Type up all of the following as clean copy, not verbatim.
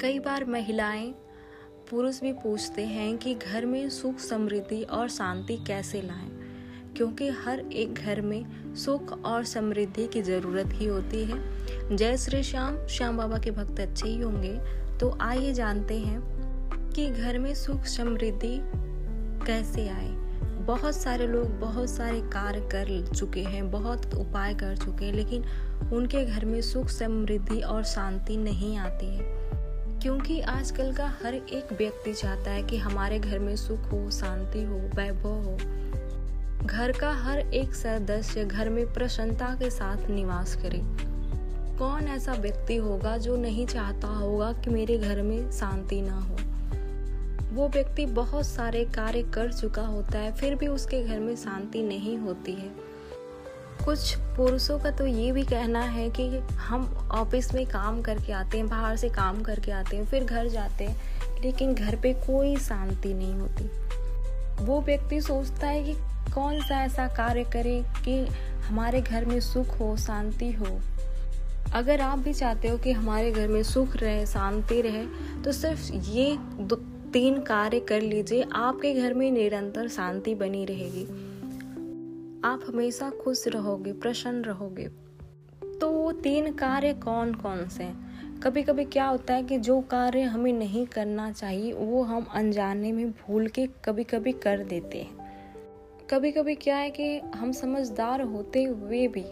कई बार महिलाएं पुरुष भी पूछते हैं कि घर में सुख समृद्धि और शांति कैसे लाएं, क्योंकि हर एक घर में सुख और समृद्धि की ज़रूरत ही होती है। जय श्री श्याम। श्याम बाबा के भक्त अच्छे ही होंगे। तो आइए जानते हैं कि घर में सुख समृद्धि कैसे आए। बहुत सारे लोग बहुत सारे कार्य कर चुके हैं, बहुत उपाय कर चुके हैं, लेकिन उनके घर में सुख समृद्धि और शांति नहीं आती है, क्योंकि आजकल का हर एक व्यक्ति चाहता है कि हमारे घर में सुख हो, शांति हो, वैभव हो। घर का हर एक सदस्य घर में प्रसन्नता के साथ निवास करे। कौन ऐसा व्यक्ति होगा जो नहीं चाहता होगा कि मेरे घर में शांति ना हो। वो व्यक्ति बहुत सारे कार्य कर चुका होता है, फिर भी उसके घर में शांति नहीं होती है। कुछ पुरुषों का तो ये भी कहना है कि हम ऑफिस में काम करके आते हैं, बाहर से काम करके आते हैं, फिर घर जाते हैं, लेकिन घर पे कोई शांति नहीं होती। वो व्यक्ति सोचता है कि कौन सा ऐसा कार्य करे कि हमारे घर में सुख हो, शांति हो। अगर आप भी चाहते हो कि हमारे घर में सुख रहे, शांति रहे, तो सिर्फ ये 3 कार्य कर लीजिए, आपके घर में निरंतर शांति बनी रहेगी। आप हमेशा खुश रहोगे, प्रसन्न रहोगे। तो वो 3 कार्य कौन कौन से हैं? कभी कभी क्या होता है कि जो कार्य हमें नहीं करना चाहिए वो हम अनजाने में भूल के कभी कभी कर देते हैं। कभी कभी क्या है कि हम समझदार होते हुए भी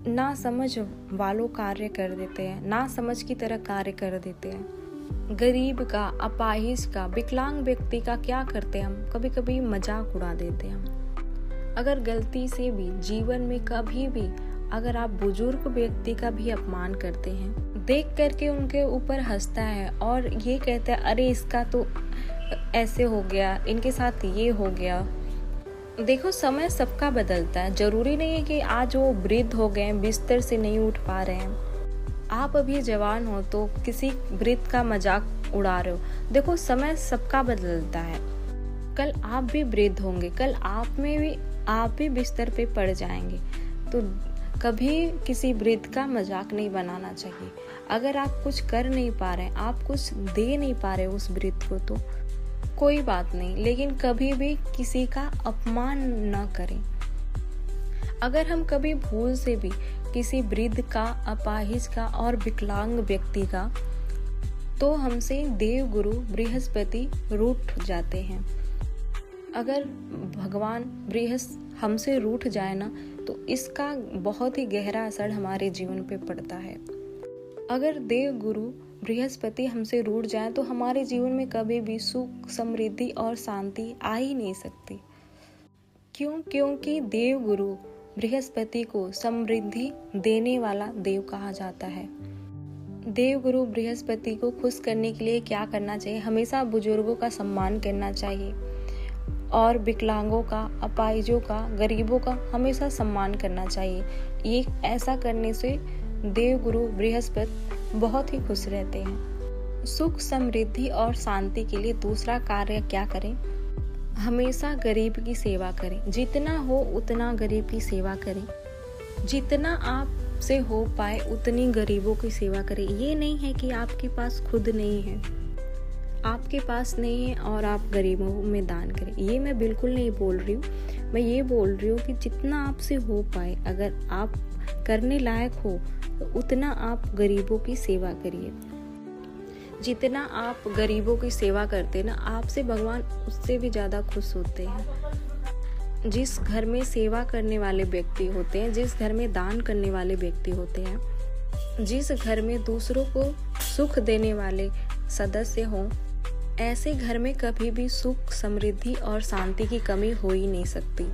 ना समझ वालों कार्य कर देते हैं, ना समझ की तरह कार्य कर देते हैं। गरीब का, अपाहिज का, विकलांग व्यक्ति का क्या करते हैं हम? कभी कभी मजाक उड़ा देते हैं हम। अगर गलती से भी जीवन में कभी भी अगर आप बुजुर्ग व्यक्ति का भी अपमान करते हैं, देख करके उनके ऊपर हंसता है और ये कहता है अरे इसका तो ऐसे हो गया, इनके साथ ये हो गया। देखो, समय सबका बदलता है। जरूरी नहीं है कि आज वो वृद्ध हो गए, बिस्तर से नहीं उठ पा रहे हैं। आप अभी जवान हो तो किसी वृद्ध का मजाक उड़ा रहे हो। देखो, समय सबका बदलता है। कल आप भी वृद्ध होंगे, कल आप भी बिस्तर पे पड़ जाएंगे। तो कभी किसी वृद्ध का मजाक नहीं बनाना चाहिए। अगर आप कुछ कर नहीं पा रहे हैं, आप कुछ दे नहीं पा रहे उस वृद्ध को, तो कोई बात नहीं, लेकिन कभी भी किसी का अपमान न करें। अगर हम कभी भूल से भी किसी वृद्ध का, अपाहिज का और विकलांग व्यक्ति का, तो हमसे देव गुरु बृहस्पति रूठ जाते हैं। अगर भगवान बृहस्पति हमसे रूठ जाए ना, तो इसका बहुत ही गहरा असर हमारे जीवन पे पड़ता है। अगर देव गुरु बृहस्पति हमसे रूठ जाए तो हमारे जीवन में कभी भी सुख, समृद्धि और शांति आ ही नहीं सकती। क्यों? क्योंकि देव गुरु बृहस्पति को समृद्धि देने वाला देव कहा जाता है। देव गुरु बृहस्पति को खुश करने के लिए क्या करना चाहिए? हमेशा बुजुर्गों का सम्मान करना चाहिए और विकलांगों का, अपाहिजों का, गरीबों का हमेशा सम्मान करना चाहिए। ये ऐसा करने से देव गुरु बृहस्पति बहुत ही खुश रहते हैं। सुख, समृद्धि और शांति के लिए दूसरा कार्य क्या करें? हमेशा गरीब की सेवा करें। जितना हो उतना गरीब की सेवा करें। जितना आप से हो पाए उतनी गरीबों की सेवा करें। ये नहीं है कि आपके पास खुद नहीं है, आपके पास नहीं है और आप गरीबों में दान करें। ये मैं बिल्कुल नहीं बोल रही हूँ। मैं ये बोल रही हूँ कि जितना आपसे हो पाए, अगर आप करने लायक हो तो उतना आप गरीबों की सेवा करिए। जितना आप गरीबों की सेवा करते हैं ना, आपसे भगवान उससे भी ज़्यादा खुश होते हैं। जिस घर में सेवा करने वाले व्यक्ति होते हैं, जिस घर में दान करने वाले व्यक्ति होते हैं, जिस घर में दूसरों को सुख देने वाले सदस्य हों, ऐसे घर में कभी भी सुख, समृद्धि और शांति की कमी हो ही नहीं सकती।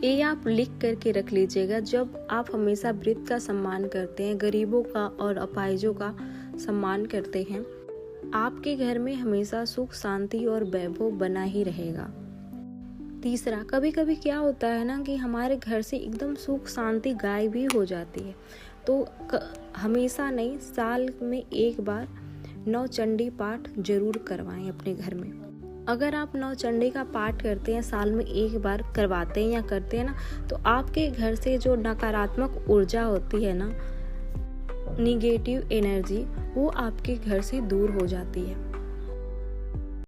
ये आप लिख करके रख लीजिएगा। जब आप हमेशा वृद्ध का सम्मान करते हैं, गरीबों का और अपाहिजों का सम्मान करते हैं, आपके घर में हमेशा सुख, शांति और वैभव बना ही रहेगा। तीसरा, कभी कभी क्या होता है ना कि हमारे घर से एकदम सुख, शांति गायब भी हो जाती है। तो हमेशा नहीं, साल में एक बार नवचंडी पाठ जरूर करवाएं अपने घर में। अगर आप नवचंडी का पाठ करते हैं, साल में एक बार करवाते हैं या करते हैं ना, तो आपके घर से जो नकारात्मक ऊर्जा होती है ना, निगेटिव एनर्जी, वो आपके घर से दूर हो जाती है।